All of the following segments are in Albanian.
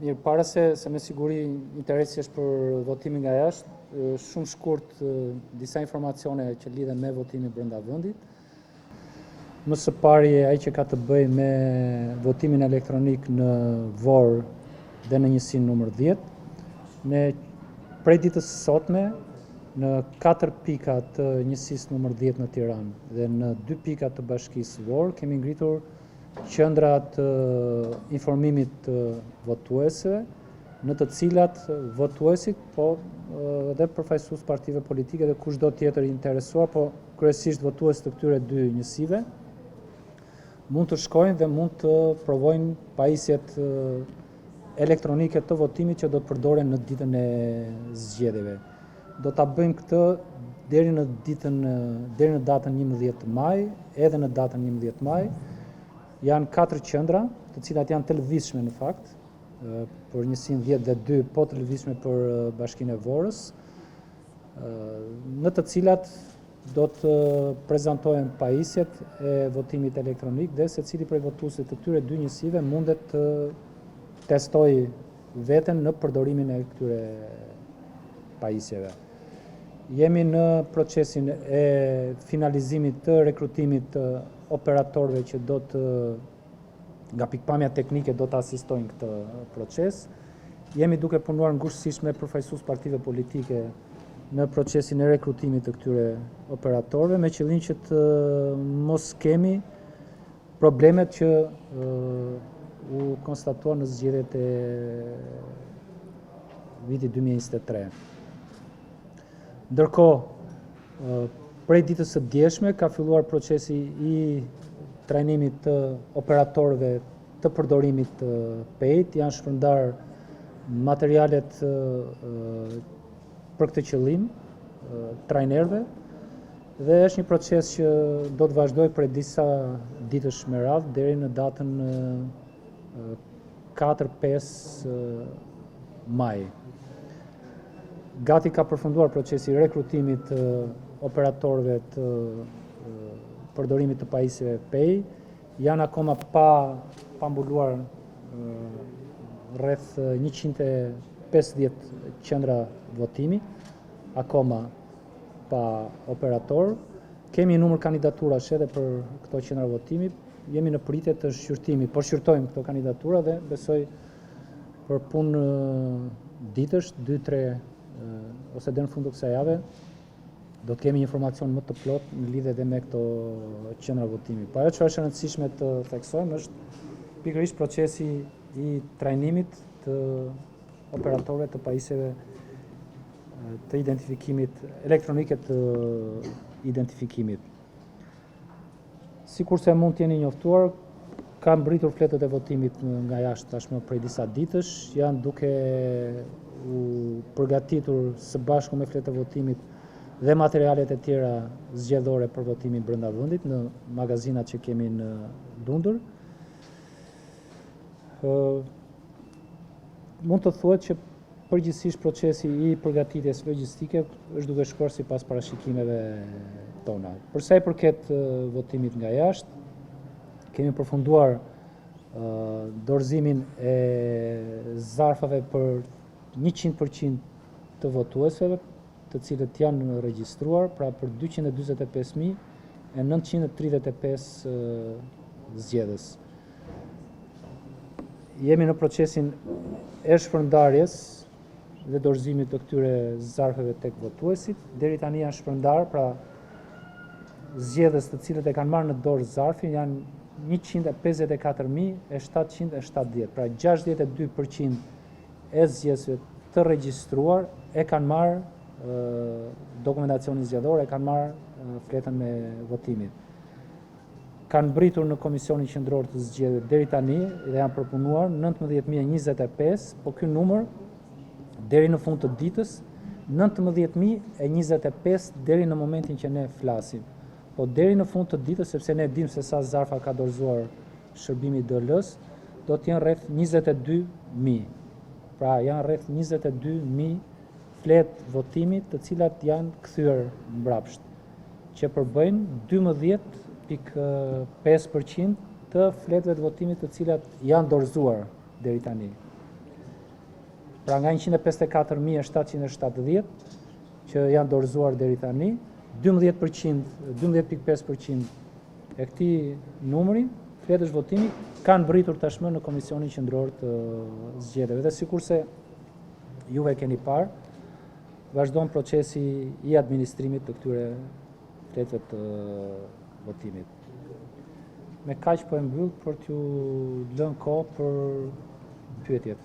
Mirë, para se me siguri interesi është për votimin nga jashtë, shumë shkurt disa informacione që lidhen me votimin brenda vendit. Më së pari ai që ka të bëjë me votimin elektronik në Vorë dhe në njësinë numër 10. Ne prej ditës së sotme në 4 pika të njësisë numër 10 në Tiranë dhe në 2 pika të bashkisë Vorë kemi ngritur qendra të informimit të votuesve, në të cilat votuesit, po dhe përfaqësues partive politike dhe kushdo tjetër interesuar, po kryesisht votues të këtyre dy njësive, mund të shkojnë dhe mund të provojnë pajisjet elektronike të votimit që do të përdoren në ditën e zgjedhjeve. Do ta bëjmë këtë deri në datën 11 maj, edhe në datën 11 maj. Janë 4 qendra, të cilat janë të lëvizshme në fakt, për njësinë 10 dhe 2, po të lëvizshme për bashkinë e Vorës, në të cilat do të prezantohen pajisjet e votimit elektronik dhe secili prej votuesit të këtyre dy njësive mundet të testojë veten në përdorimin e këtyre pajisjeve. Jemi në procesin e finalizimit të rekrutimit të operatorëve që do të, nga pikpamja teknike, do të asistojnë këtë proces. Jemi duke punuar ngushësisht me përfaqësues partive politike në procesin e rekrutimit të këtyre operatorëve, me qëllim që të mos kemi problemet që u konstatuan në zgjedhjet e vitit 2023. Ndërkohë, prej ditës së djeshme ka filluar procesi i trajnimit të operatorëve të përdorimit të PEI-t, janë shpërndar materialet për këtë qëllim trajnerëve dhe është një proces që do të vazhdojë për disa ditësh me radhë deri në datën 4-5 maj. Gati ka përfunduar procesi i rekrutimit të operatorëve të përdorimit të pajisjeve PEI, janë akoma pa mbuluar rreth 150 qendra votimi, akoma pa operator. Kemi numër kandidaturash edhe për këto qendra votimi, jemi në pritje të shqyrtimit, po shqyrtojmë këto kandidatura dhe besoj për punë ditësh, 2-3 ose deri në fund të kësaj jave, do të kemi informacion më të plot në lidhje dhe me këto qendra votimi. Po ajo çfarë është e rëndësishme të theksojmë është pikërisht procesi i trajnimit të operatorëve të pajisjeve të identifikimit elektronike të identifikimit. Sikurse mund të jeni njoftuar, ka mbritur fletët e votimit nga jashtë tashmë prej disa ditësh, janë duke u përgatitur së bashku me fletë e votimit dhe materialet e tjera zgjedhore për votimin brenda vendit në magazinat që kemi në Lundër. Mund të thuhet që përgjithsisht procesi i përgatitjes logjistike është duke shkuar sipas parashikimeve tona. Për sa i përket votimit nga jashtë, kemi përfunduar dorëzimin e zarfave për 100% të votuesve, të cilët janë regjistruar, pra për 245.935 zgjedhës. Jemi në procesin e shpërndarjes dhe dorëzimit të këtyre zarfeve tek votuesit. Deri tani janë shpërndar, pra zgjedhës të cilët e kanë marrë në dorë zarfin janë 154.770, pra 62% e zgjedhësve të regjistruar e kanë marrë dokumentacionin zgjedhor, e kanë marrë fletën me votimit. Kanë mbritur në Komisionin Qendror të Zgjedhjeve deri tani dhe janë përpunuar 19.025, po ky numër deri në fund të ditës 19.025 deri në momentin që ne flasim. Po deri në fund të ditës, sepse ne dimë se sa zarfa ka dorëzuar shërbimi DL-s, do të jenë rreth 22.000. Pra janë rreth 22.000 fletë votimit të cilat janë kthyer mbrapsht, që përbëjnë 12.5% të fletëve të votimit të cilat janë dorëzuar deri tani. Pra nga 154.770 që janë dorëzuar deri tani, 12.5% e këtij numri, fletësh votimi, kanë britur tashmë në Komisionin Qendror të Zgjedhjeve. Dhe sikurse juve keni parë, vazhdon procesi i administrimit të këtyre fletëve të votimit. Me kaq po e mbyll për t'ju lënë kohë për pyetjet.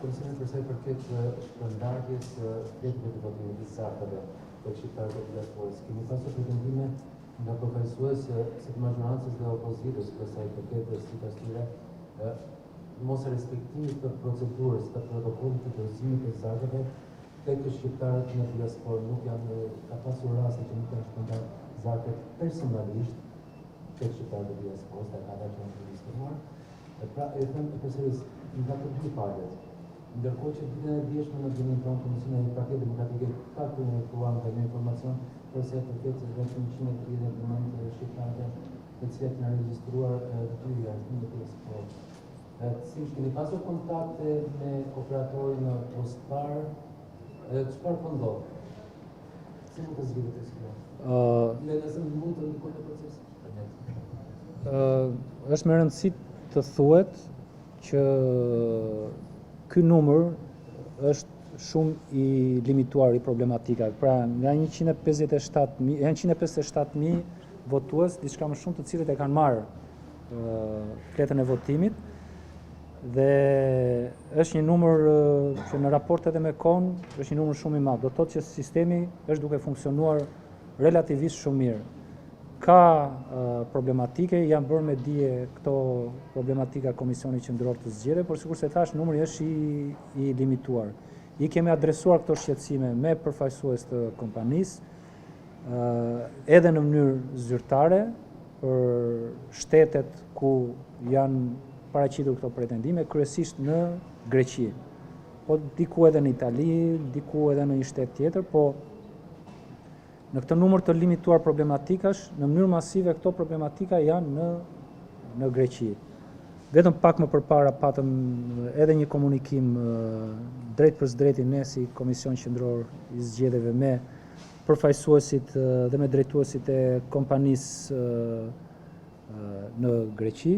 Komisionin për sa i përket shpërndarjes fletëve të votimit të saktave për shqiptarët e diasporës, kemi pasur pretendime nga përfaqësues së majorancës dhe opozitës për sa i përket sipas tyre mos respektimit të procedurës të protokollit të dorëzimit të saktave tek shqiptarët në diasporë. Nuk janë ka pasur raste që nuk kanë shpërndar zakët personalisht tek shqiptarët e diasporës, ata që janë regjistruar. Pra, e them përsëris nga të dy palët. Ndërkohë që ditën e djeshme në dhënien tonë Komisioni i Partit Demokratik ka komunikuar me informacion për sa i përket vetëm 139 shqiptarëve të cilët janë regjistruar këtu jashtë në diasporë. Si keni pasur kontakte me operatorin postar? Çfarë po ndodh? Si mund të zgjidhet kjo situatë? Nëse mund të ndikojë në proces? Është me rëndësi të thuhet që ky numër është shumë i limituar i problematika. Pra, nga 157.000 votues, diçka më shumë të cilët e kanë marrë fletën e votimit, dhe është një numër që në raportet e me kohën është një numër shumë i madh. Do të thotë që sistemi është duke funksionuar relativisht shumë mirë. Ka problematike, janë bërë me dije këto problematika Komisioni Qendror të Zgjedhjeve, por sikur se thash, numri është i limituar. I kemi adresuar këto shqetësime me përfaqësues të kompanisë, edhe në mënyrë zyrtare për shtetet ku janë paraqitur këto pretendime, kryesisht në Greqi, po diku edhe në Itali, diku edhe në një shtet tjetër, po në këtë numër të limituar problematikash, në mënyrë masive këto problematika janë në Greqi. Vetëm pak më përpara patëm edhe një komunikim drejt për drejti ne si Komision Qendror i Zgjedhjeve me përfaqësuesit dhe me drejtuesit e kompanisë në Greqi,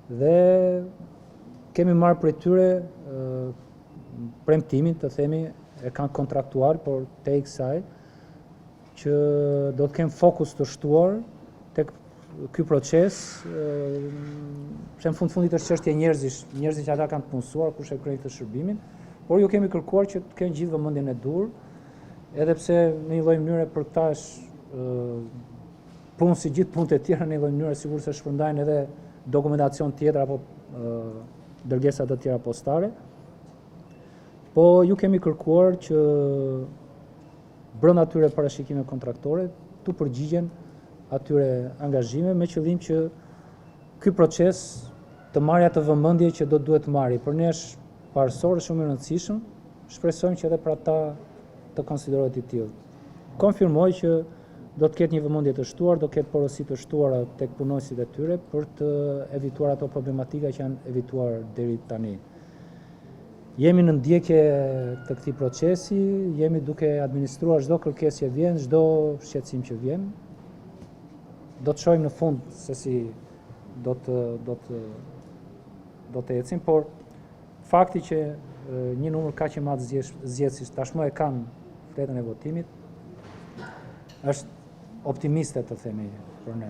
dhe kemi marrë prej tyre premtimin, të themi, e kanë kontraktuar, por te i kësaj që do të kemë fokus të shtuar tek ky proces, që në fundit është çështje njerëzish që ata kanë të punësuar, kush e kryen këtë shërbimin, por ju kemi kërkuar që të kenë gjithë vëmendjen e dur, edhe pse në një lloj mënyre për këta është punë si gjithë punët e tjera, në një lloj mënyre sigurisht se shpërndajnë edhe dokumentacion tjetër apo dërgesa të tjera postare. Po ju kemi kërkuar që brenda atyre parashikime kontraktore të përgjigjen atyre angazhime me qëllim që ky proces të marrë atë vëmendje që do duhet të marrë. Për ne është parësor, shumë i rëndësishëm, shpresojmë që edhe për ata të konsiderohet i tillë. Konfirmoj që do të ketë një vëmendje të shtuar, do ketë porosi të shtuara tek punonësit e tyre për të evituar ato problematika që janë evituar deri tani. Jemi në ndjekje të këtij procesi, jemi duke administruar çdo kërkesë që vjen, çdo shqetësim që vjen. Do të shohim në fund se si do të ecim, por fakti që një numër kaq i madh zgjedhësish tashmë e kanë fletën e votimit është optimiste, të themi, për ne.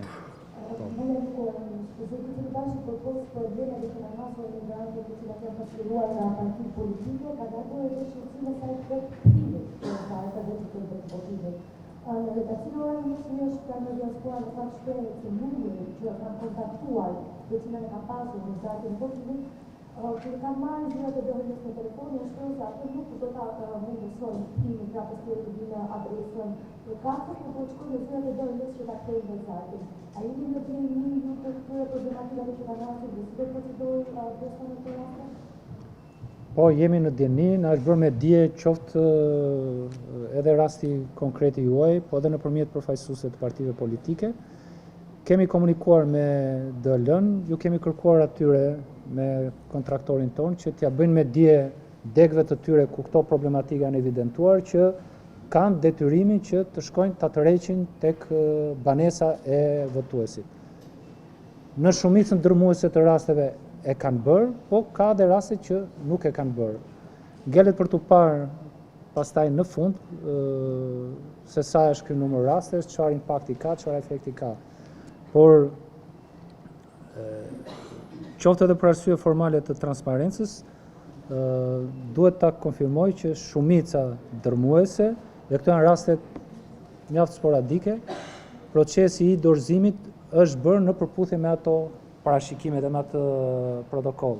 Në redakcion një shqiptar në diaspora në fakt shpreh se numri që kanë kontaktuar dhe cilën e ka pasur në zakën e votimit, që kanë marrë zyrat e dorës në telefon, në shkruan se ato nuk do ta mundosin timin pra të vinë adresën e kasës, por të shkruajnë zyrat e dorës që ta kthejnë në zakën. A jeni në dini ju të këtyre problematikave që kanë ardhur dhe si do proceduroj adresa në këtë rast? Po, jemi në dini, na është bërë me dije qoftë edhe rasti konkreti juaj, po edhe nëpërmjet përfaqësuesve të partive politike. kemi komunikuar me DL-n, ju kemi kërkuar atyre me kontraktorin tonë që t'ja bëjnë me dje degëve të tyre ku këto problematika janë evidentuar që kanë detyrimin që të shkojnë ta tërheqin tek banesa e votuesit. Në shumicën dërmuese të rasteve e kanë bërë, po ka dhe raste që nuk e kanë bërë. Ngelet për t'u parë pastaj në fund se sa është ky numër rastesh, çfarë impakti ka, çfarë efekti ka. Por qoftë edhe për arsye formale të transparencës, duhet ta konfirmoj që shumica dërmuese, dhe këto janë rastet mjaft sporadike, procesi i dorëzimit është bërë në përputhje me ato parashikimet e me atë protokoll.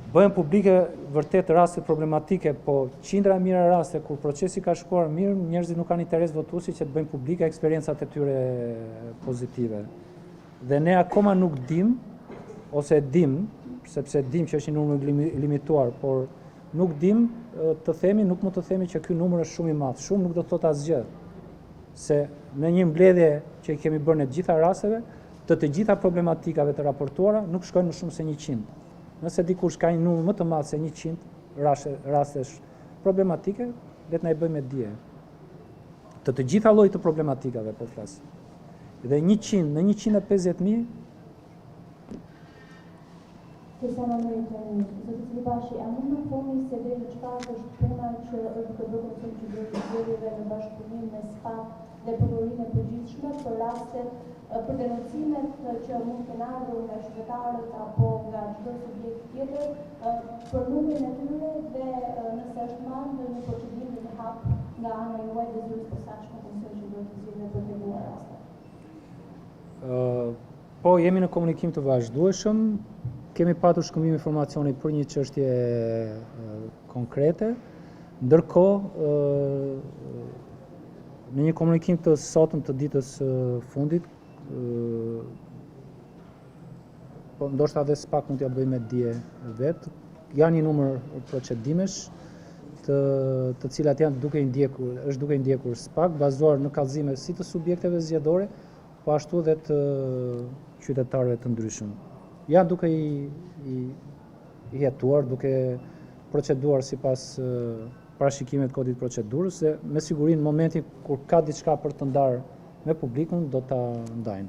Bëhen publike vërtet raste problematike, po qindra e mira raste kur procesi ka shkuar mirë, njerëzit nuk kanë interes votuesi që të bëjnë publike eksperiencat e tyre pozitive. Dhe ne akoma nuk dim, ose dim, sepse dim që është një numër limituar, por nuk dim të themi, nuk mund të themi që ky numër është shumë i madh. Shumë nuk do të thotë asgjë. Se në një mbledhje që kemi bërë në të gjitha rasteve, të gjitha problematikave të raportuara nuk shkojnë më shumë se 100. Nëse dikush ka një numër më të madh se 100 rastesh problematike, le të na i bëjmë dije. Të gjitha llojit të problematikave po flas. Dhe 100 në 150.000 Kësa në meritë, zëtë Libashi, a mund në thoni se dhe në çfarë është puna që është të bërë të që bërëve në bashkëpunim me SPAK dhe përdorim e përgjithshme për rastet për denocimet që mund të ardhur nga qytetarët apo nga çdo subjekt tjetër për numrin e tyre dhe nëse është marrë në një procedim në hap nga ana juaj dhe zyrës posaçme Komisionit që do të zgjidhë për të treguar rastet. Po jemi në komunikim të vazhdueshëm. Kemi patur shkëmbim informacioni për një çështje konkrete, ndërkohë në një komunikim të sotëm të ditës fundit, po ndoshta edhe SPAK mund t'ja bëjmë me dije vetë, janë një numër procedimesh të cilat janë është duke ndjekur SPAK, bazuar në kallëzime si të subjekteve zgjedhore, po ashtu edhe të qytetarëve të ndryshëm. Janë duke i jetuar, duke proceduar sipas parashikimet kodit procedurës, dhe me siguri në momentin kur ka diçka për të ndarë me publikun, do ta ndajnë.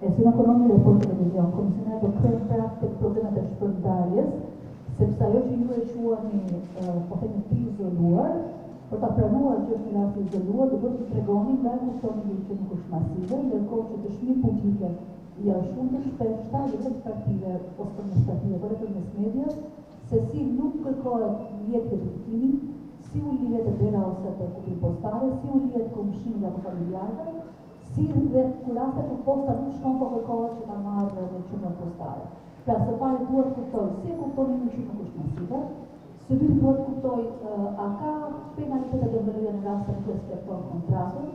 Si në konomi report televizion, Komisionari do krejnë prapë të problemet e shpërndarjes, sepse ajo që ju e quani, po themi të izoluar, për ta pranuar që është një rast i izoluar, do të tregoni nga kuptoni që nuk është masive, ndërkohë që dëshmi publike janë shumë të shpeshta dhe të aktive ose administrative, por edhe mes medias, se si nuk kërkohet mjet verifikimi, si u lihet e dera ose të kupi postare, si u lihet komshimi apo familjarëve, si dhe kur rastet ku posta nuk shkon po kërkohet që ta marrë në qendër postare. Pra së pari duhet kuptoj si e kuptoni një që nuk është masive, së dy duhet kuptoj a ka penalitetet dhe mbërryer në rast se nuk respekton kontratën,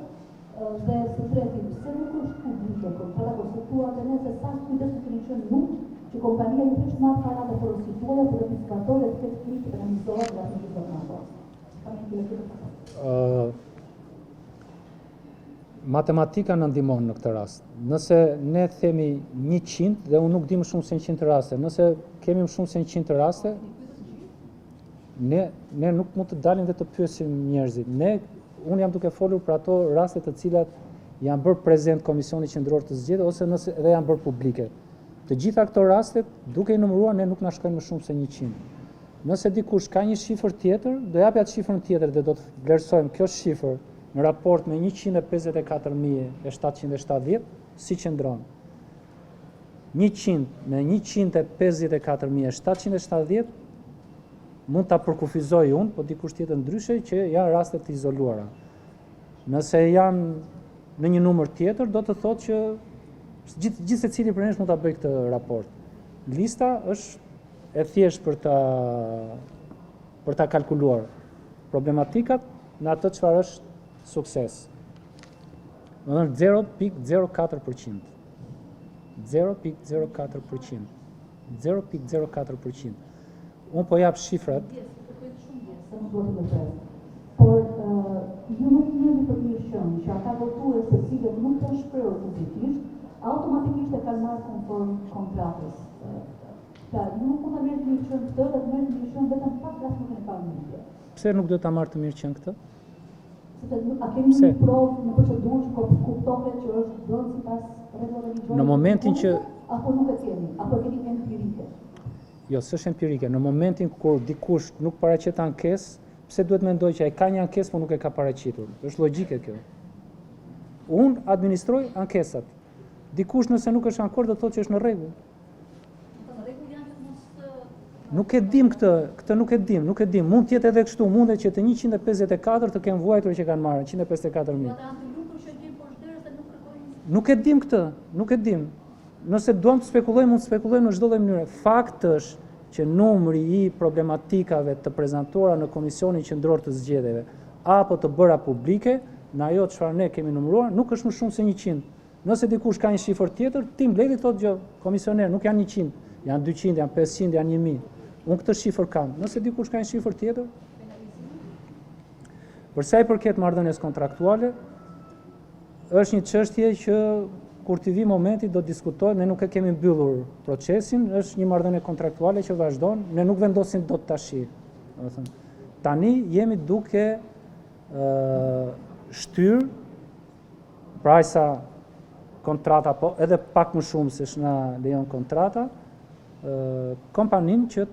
dhe së treti pse nuk është publike kontrata konsultuar dhe nëse sa kujdes të keni qenë nuk që kompania i thjesht marr parat e porosituara për të fiskatore të këtë frikë të realizohet nga një informator. Matematika në ndihmon në këtë rast. Nëse ne themi 100 dhe unë nuk di më shumë se 100 raste, nëse kemi më shumë se 100 raste, ne nuk mund të dalim dhe të pyesim njerëzit. Unë jam duke folur për ato raste të cilat janë bërë prezent Komisioni Qendror të Zgjedhjeve ose nëse edhe janë bërë publike. Të gjitha këto rastet, duke i numëruar, ne nuk na shkojnë më shumë se 100. Nëse dikush ka një shifër tjetër, do japi atë shifrën tjetër dhe do të vlerësojmë kjo shifër në raport me 154.770, si qëndron. 100 me 154.770 mund ta përkufizoj unë, po dikush tjetër ndryshe që janë raste të izoluara. Nëse janë në një numër tjetër, do të thotë që gjithë secili prej nesh mund ta bëj këtë raport. Lista është e thjesht për ta kalkuluar problematikat në atë çfarë është sukses. Do të thonë 0.04%. 0.04%. 0.04%. Unë po jap shifrat. Por ju nuk jeni për një shënë që ata votues të cilët nuk kanë shprehur pozitisht, automatikisht e kanë marrë konform kontratës. Pra, ju nuk mund ta merrni një qenë këtë dhe të merrni një qenë vetëm pak rast nuk e pamundje. Pse nuk do ta marr të mirë qenë këtë? Sepse a kemi një provë në procedurë që kuptohet që është bërë sipas rregullave ligjore? Në momentin që apo nuk e keni, apo keni empirike? Jo, s'është empirike. Në momentin kur dikush nuk paraqet ankesë, pse duhet mendoj që ai ka një ankesë por nuk e ka paraqitur? Është logjike kjo. Unë administroj ankesat. Dikush nëse nuk është ankord do të thotë që është në rregull. Nuk e dim këtë nuk e dim. Mund të jetë edhe kështu, mundet që të 154 të kenë vuajtur që kanë marrë 154.000. Nuk e dim këtë, nuk e dim. Nëse duam të spekulojmë, mund të spekulojmë në çdo lloj mënyre. Fakti është që numri i problematikave të prezantuara në Komisionin Qendror të Zgjedhjeve apo të bëra publike, në ajo çfarë ne kemi numëruar, nuk është më shumë se 100. Nëse dikush ka një shifër tjetër, ti mbledhi thotë gjë, komisioner, nuk janë 100, janë 200, janë 500, janë 1000. Unë këtë shifër kam. Nëse dikush ka një shifër tjetër, për sa i përket marrëdhënies kontraktuale, është një çështje që kur të vi momenti do diskutohet, ne nuk e kemi mbyllur procesin, është një marrëdhënie kontraktuale që vazhdon, ne nuk vendosim dot tash. Tani jemi duke shtyr pra sa kontrata, po edhe pak më shumë se na lejon kontrata, kompanin që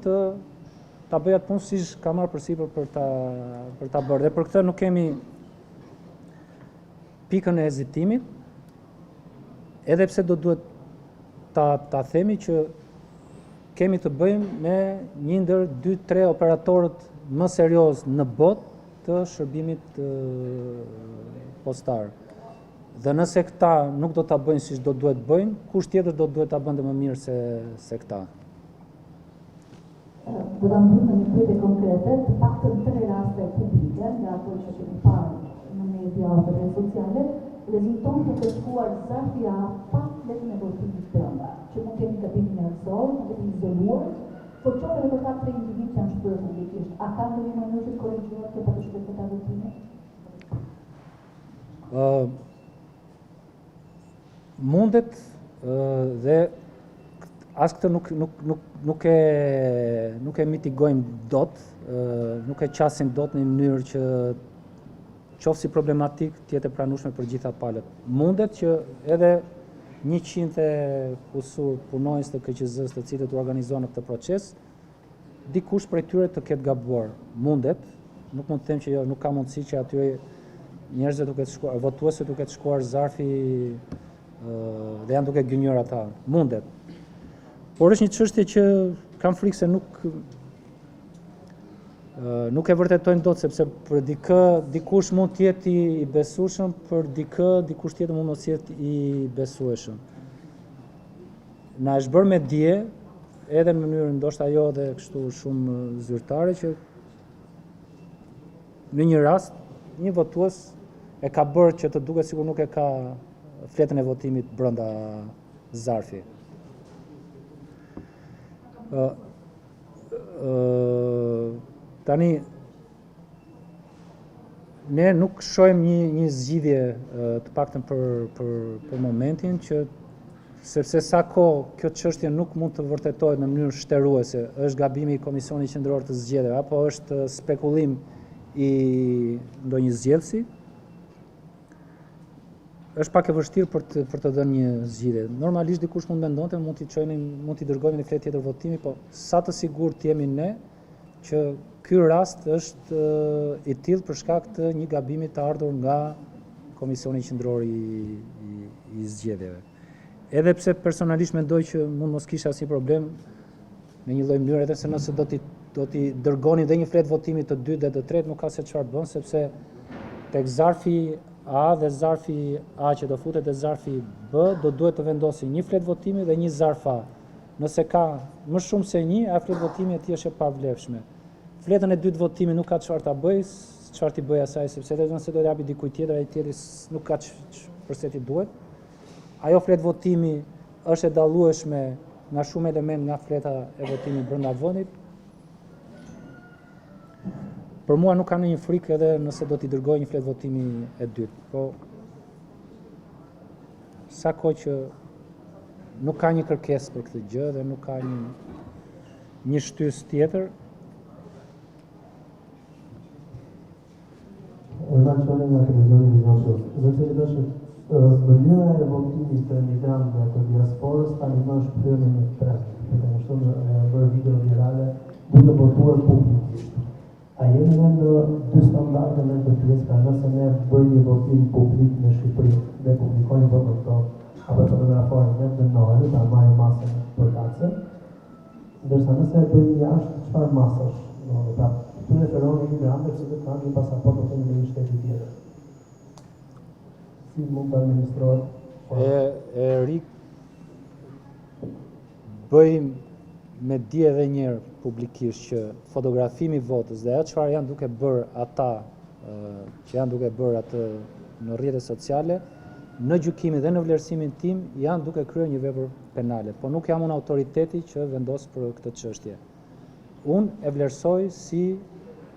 ta bëjë atë punë siç ka marrë përsipër për ta bërë. Dhe për këtë nuk kemi pikën e hezitimit, edhe pse do duhet ta themi që kemi të bëjmë me një ndër 2-3 operatorët më serioz në botë të shërbimit postar. Dhe nëse këta nuk do ta bëjnë siç do duhet bëjnë, kush tjetër do duhet ta bënte më mirë se këta. Do ta mbyllim një pyetje konkrete, të paktën 3 raste publike nga ato që kemi parë në media dhe rrjetet sociale, rezulton të kërkuar zarfja pa letën e votimit brenda, që mund të kemi gabimin e arsor, mund të kemi izoluar, por çfarë edhe për këta 3 individ që janë shprehur publikisht, a ka ndonjë mënyrë të korrigjohet kjo patjetër këta votime? Mundet dhe as këtë nuk e mitigojmë dot, nuk e qasim dot në mënyrë që qoftë si problematik të jetë e pranueshme për gjitha palët. Mundet që edhe 100 kusur punonjës të KQZ-s të cilët u organizuan në këtë proces, dikush prej tyre të ketë gabuar. Mundet, nuk mund të them që jo, nuk ka mundësi që atyre njerëzve duke të shkuar, votuesve duke të shkuar zarfi dhe janë duke gënjur ata. Mundet. Por është një çështje që kam frikë se nuk e vërtetojnë dot, sepse për dikush mund të jetë i besueshëm, për dikush tjetër mund mos jetë i besueshëm. Na është bërë me dije, edhe në mënyrë ndoshta jo dhe kështu shumë zyrtare, që në një rast një votues e ka bërë që të duket sikur nuk e ka fletën e votimit brenda zarfi. Tani ne nuk shohim një zgjidhje të paktën për momentin, që sepse sa kohë kjo çështje nuk mund të vërtetohet në mënyrë shtëruese, është gabimi i Komisionit Qendror të Zgjedhjeve apo është spekullim i ndonjë zgjedhësi, është pak e vështirë për të dhënë një zgjidhje. Normalisht dikush mund mendonte mund t'i dërgojmë në fletë tjetër votimi, po sa të sigurt jemi ne që ky rast është i tillë për shkak të një gabimi të ardhur nga Komisioni Qendror i Zgjedhjeve. Edhe pse personalisht mendoj që mund mos kisha asnjë problem në një lloj mënyre, edhe se nëse do t'i dërgoni dhe një fletë votimi të dytë dhe të tretë, nuk ka se çfarë bën, sepse tek zarfi A dhe zarfi A që do futet e zarfi B, do duhet të vendosi një fletë votimi dhe një zarf A. Nëse ka më shumë se një, a fletë votimi e tij është e pavlefshme. Fletën e dytë votimi nuk ka çfarë ta bëj, çfarë t'i bëj asaj, sepse edhe nëse do t'japi dikujt tjetër, ai tjetri nuk ka përse t'i duhet. Ajo fletë votimi është e dallueshme nga shumë element nga fleta e votimit brenda vendit. për mua nuk ka ndonjë frikë edhe nëse do t'i dërgoj një fletë votimi e dytë, po sa kohë që nuk ka një kërkesë për këtë gjë dhe nuk ka një shtys tjetër. Erman Qoli nga televizioni Viziosos. Zoti Ilisht, mënyra e votimit të emigrantëve të diasporës tani më është kryer në trend. Për shembull, bërë video virale duke votuar publikisht. A jeni në dy standarde në të pjesë, pra nëse ne bëjmë një votim publik në Shqipëri dhe publikojmë votën tonë, apo fotografojmë ne dënojmë, pra marrim masën për taksë, ndërsa nëse e bëjmë jashtë, çfarë masash? Pra, tu referohen imigrantët që kanë një pasaportë të një shteti tjetër. Si mund të administrohet? Bëjmë me di edhe njërë publikisht që fotografimi votës dhe atë çfarë janë duke bërë ata që janë duke bërë atë në rrjetet sociale, në gjykimin dhe në vlerësimin tim janë duke kryer një vepër penale, po nuk jam unë autoriteti që vendos për këtë çështje. Unë e vlerësoj si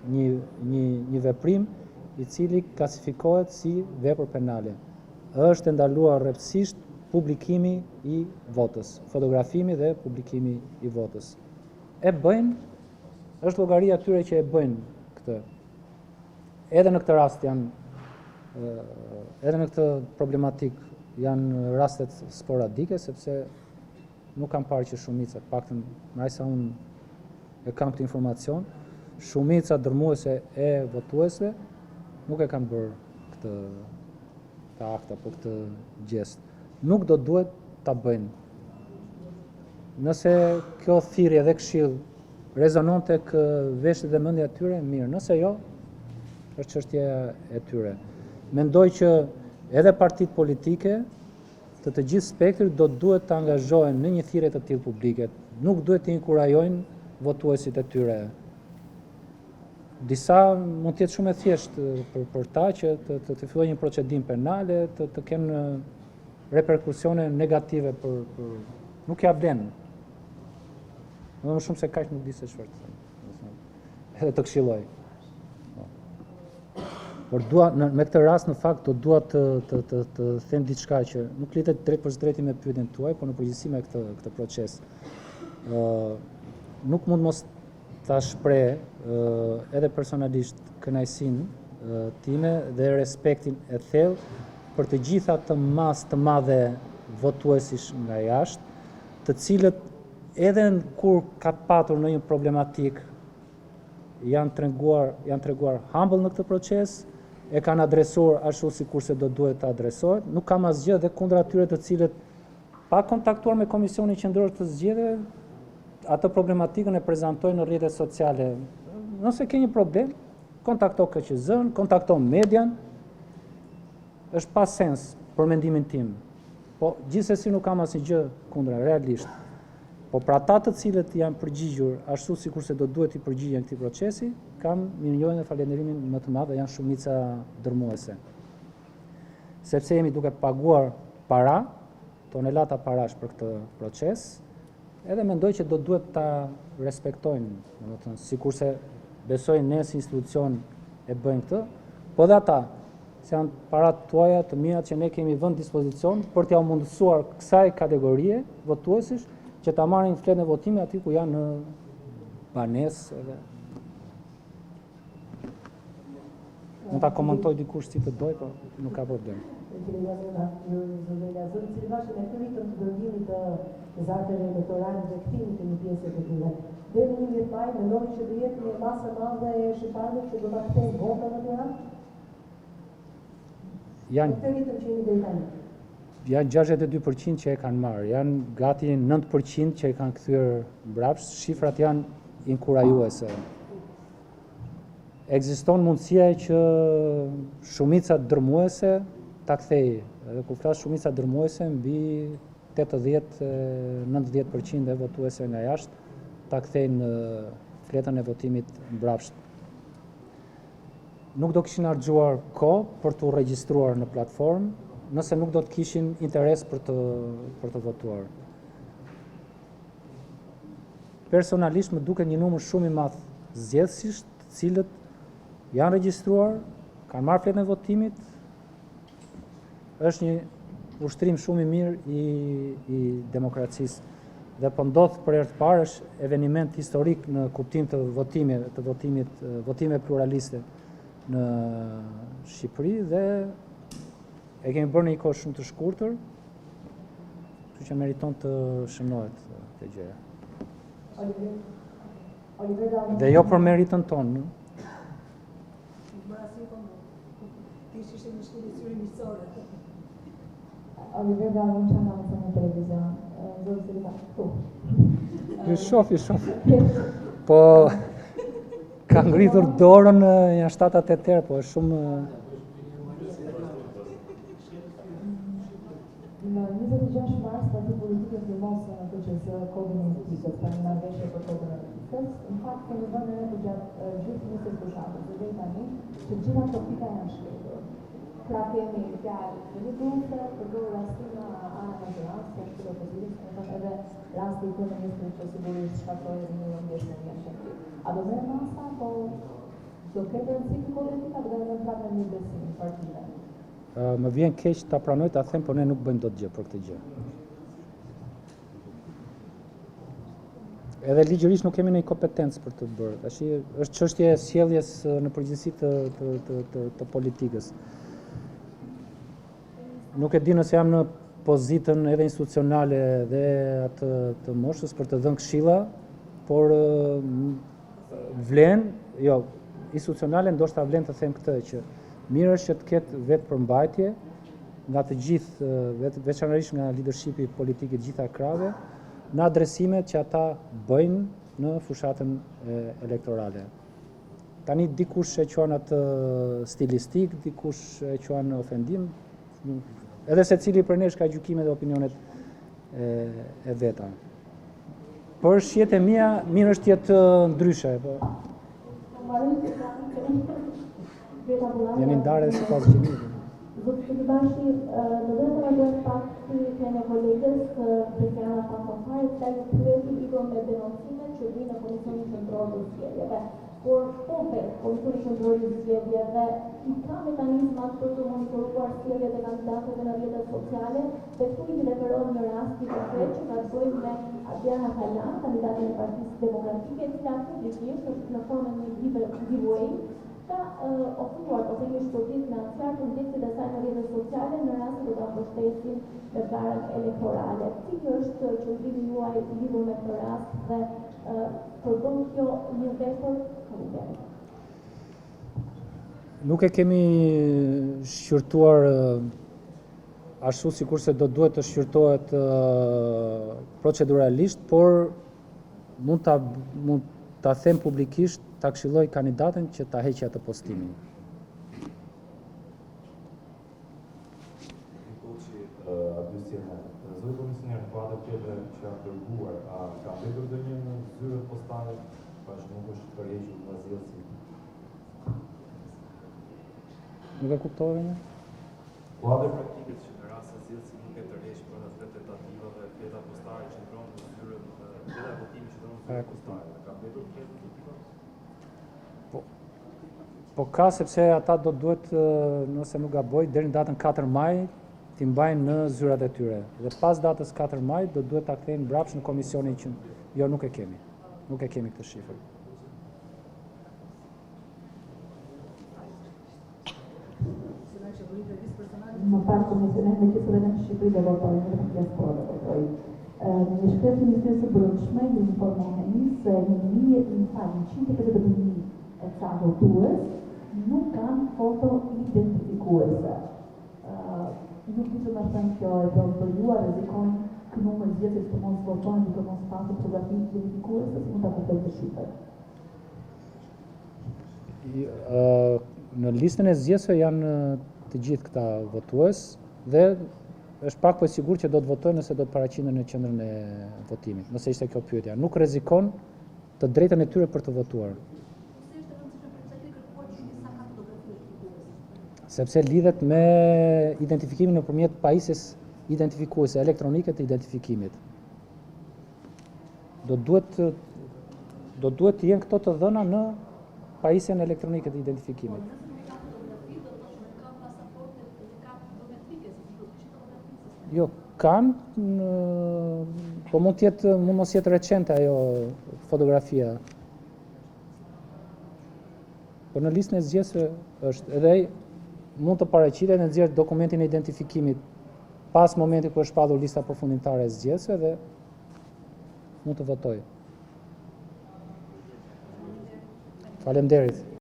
një veprim i cili klasifikohet si vepër penale. Është ndaluar rreptësisht publikimi i votës, fotografimi dhe publikimi i votës. E bëjnë, është llogaria atyre që e bëjnë këtë. Edhe në këtë rast edhe në këtë problematik janë rastet sporadike, sepse nuk kam parë që shumica, paktën nga sa unë e kam këtë informacion, shumica dërmuese e votuesve nuk e kanë bërë këtë akt apo këtë gjest. Nuk do duhet ta bëjnë. Nëse kjo thirrje dhe këshill rezonon tek veshjet dhe mendja e tyre, mirë. Nëse jo, është çështja e tyre. Mendoj që edhe partitë politike të gjithë spektrit do duhet të angazhohen në një thirrje të tillë publike. Nuk duhet të inkurajojnë votuesit e tyre. Disa mund të jetë shumë e thjeshtë për ta që të fillojë një procedim penale, të kenë reperkusione negative për nuk ja vlen. Më shumë se kaq nuk di se çfarë të them. Edhe të këshilloj. Por me këtë rast në fakt do dua të them diçka që nuk litet drejt për drejti me pyetjen tuaj, por në përgjithësi me këtë proces. Nuk mund mos ta shpreh edhe personalisht kënaqësinë time dhe respektin e thellë për të gjitha të masë të madhe votuesish nga jashtë, të cilët edhe kur ka patur në një problematik janë treguar humble në këtë proces, e kanë adresuar ashtu sikurse do duhet të adresohet. Nuk kam asgjë dhe kundër atyre të cilët pa kontaktuar me Komisionin Qendror të Zgjedhjeve, atë problematikën e prezantojnë në rrjetet sociale. Nëse ke një problem, kontakto KQZ-n, kontakto median, është pa sens për mendimin tim. Po gjithsesi nuk kam asnjë gjë kundra, realisht. Po për ata të cilët janë përgjigjur ashtu sikurse do duhet i përgjigjen këtij procesi, kam mirënjohjen dhe falënderimin më të madh, janë shumica dërmuese. Sepse jemi duke paguar para, tonelata parash për këtë proces, edhe mendoj që do duhet ta respektojnë, domethënë sikurse besojnë ne si institucion e bëjmë këtë, po dhe ata se janë parat tuaja të mira që ne kemi vënë dispozicion për t'ia mundësuar kësaj kategorie votuesish që ta marrin fletën e votimit aty ku janë në banesë edhe. Mund ta komentoj dikush si të doj, po nuk ka problem. Zarteve elektorale dhe kthimit të një pjesë të tyre. Deri në 11 maj, mendoni që do jetë një masë e madhe e shqiptarëve që do ta kthejnë votën në Tiranë? Janë 62% që e kanë marrë, janë gati 9% që e kanë kthyer mbrapsht, shifrat janë inkurajuese. Ekziston mundësia që shumica dërmuese ta kthejë. Edhe kur flas shumica dërmuese, mbi 80-90% e votuesve nga jashtë ta kthejnë fletën e votimit mbrapsht. Nuk do kishin harxuar kohë për të regjistruar në platformë, nëse nuk do të kishin interes për të votuar. Personalisht më duket një numër shumë i madh zgjedhësish, të cilët janë regjistruar, kanë marrë fletën e votimit, është një ushtrim shumë i mirë i demokracisë. Dhe po ndodh për herë të parë është eveniment historik në kuptim të votime pluraliste në Shqipëri dhe e kemi bërë në një kohë shumë të shkurtër, kështu që meriton të shënohet këtë gjë. Dhe jo për meritën tonë. Oliver Gavon që nga mësën në televizion, zërë se ka këtu. I shof. Po, ka ngritur dorën janë 7-8 herë, po është shumë... Në 26 mars, Parti Politike firmosi në KQS kodin e etikës, pra një marrëveshje për kodin e etikës. Në fakt, kemi vënë re të gjatë gjithë nisës fushatës, dhe deri tani, që gjitha këto pika janë shkretur. Pra kemi fjalë në një grupe, përdoru rastin në Ana Magjerancë, që është opozitës, edhe rasti i kryeministrit që sigurisht shkatroi edhe një ndeshje në një shëndet. A do merr masa, po do ketë rëndësi të kodit etika, do të prapë në një besim partive. Më vjen keq ta pranoj ta them, por ne nuk bëjmë dot gjë për këtë gjë. Edhe ligjërisht nuk kemi ndonjë kompetencë për të bërë. Tash është çështje e sjelljes në përgjithësi të politikës. Nuk e di nëse jam në pozitën edhe institucionale dhe atë të moshës për të dhënë këshilla, por vlen, jo, institucionale ndoshta vlen të them këtë që mirë është që të ketë vetë përmbajtje nga të gjithë, veçanërisht nga leadershipi politik i gjitha krave, në adresimet që ata bëjnë në fushatën elektorale. Tani dikush e quan atë stilistik, dikush e quan ofendim, edhe se cili për nesh ka gjykime dhe opinionet e veta. Për shjet e mia, mirë është jetë ndryshe. Jeni ndarë si pas gjimit. Zotëri Bashi, në dhe të rëndër pak të kene kolegës Kristiana Fankonfari, të tajë pyeti lidhur me denoncime që vinë në Komisionin Qendror të Zgjedhjeve. Por shpofet Komisioni Qendror të Zgjedhjeve i ka mekanizmat për të monitoruar zgjedhjet e kandidatëve në rrjetet sociale, dhe këtu i referohet në rasti konkret që ka të bëjë me Adriana Kalan, kandidatin e Partisë Demokratike, e cila publikisht në formën një giveaway ka ofruar ose një shpërblim financiar të ndjekësit e saj në rrjetet sociale në rast se do ta mbështesin në garën elektorale. Cili është qëllimi juaj lidhur me këtë rast dhe përbën kjo një vepër korruptive? Nuk e kemi shqyrtuar ashtu sikurse do duhet të shqyrtohet proceduralisht, por mund ta them publikisht, ta këshilloj kandidatin që ta heqë atë postimin. Zëri komisioner, kuadër tjetër që janë dërguar, a ka mbetur ndonjë në zyrën postale, pashë nuk është përhequr nga zgjedhësi? Nuk e kuptova një? Kuadër praktikës që në rast se zgjedhësi nuk e tërheq brenda tentativave, fleta postare qëndron në zyrën, fleta e votimit qëndron në zyrën postale. Ka mbetur tjetër? Po ka, sepse ata do duhet, nëse nuk gaboj, deri në datën 4 maj, t'i mbajnë në zyrat e tyre. Dhe pas datës 4 maj, do duhet ta kthejnë mbrapsht në komisionin që... Jo, nuk e kemi. Nuk e kemi këtë shifër. Më parë komisioner me qësë dhe në Shqipëri dhe votojnë dhe në diaspora dhe votojnë. Në shkretë të Ministrisë së Brendshme ju informoheni se 150.000 e ca votues nuk kanë foto identifikuese. Nuk di që më thënë kjo e do bëllua rrezikojnë kë numër zgjedhjes të mos votojnë duke mos pasur fotografi identifikuese, si mund ta kuptoj të shifër. Në listën e zgjedhësve janë të gjithë këta votues dhe është pak po i sigurt që do të votojnë nëse do të paraqiten në qendrën e votimit. Nëse ishte kjo pyetja, nuk rrezikon të drejtën e tyre për të votuar. Sepse lidhet me identifikimin nëpërmjet pajisjes identifikuese elektronike të identifikimit. Do duhet të jenë këto të dhëna në pajisjen elektronike të identifikimit. Jo, kanë, po mund mos jetë recente ajo fotografia. Po në listën e zgjedhësve është edhe mund të paraqitet në nxjerr dokumentin e identifikimit pas momentit kur është shpallur lista përfundimtare e zgjedhësve dhe mund të votojë. Faleminderit.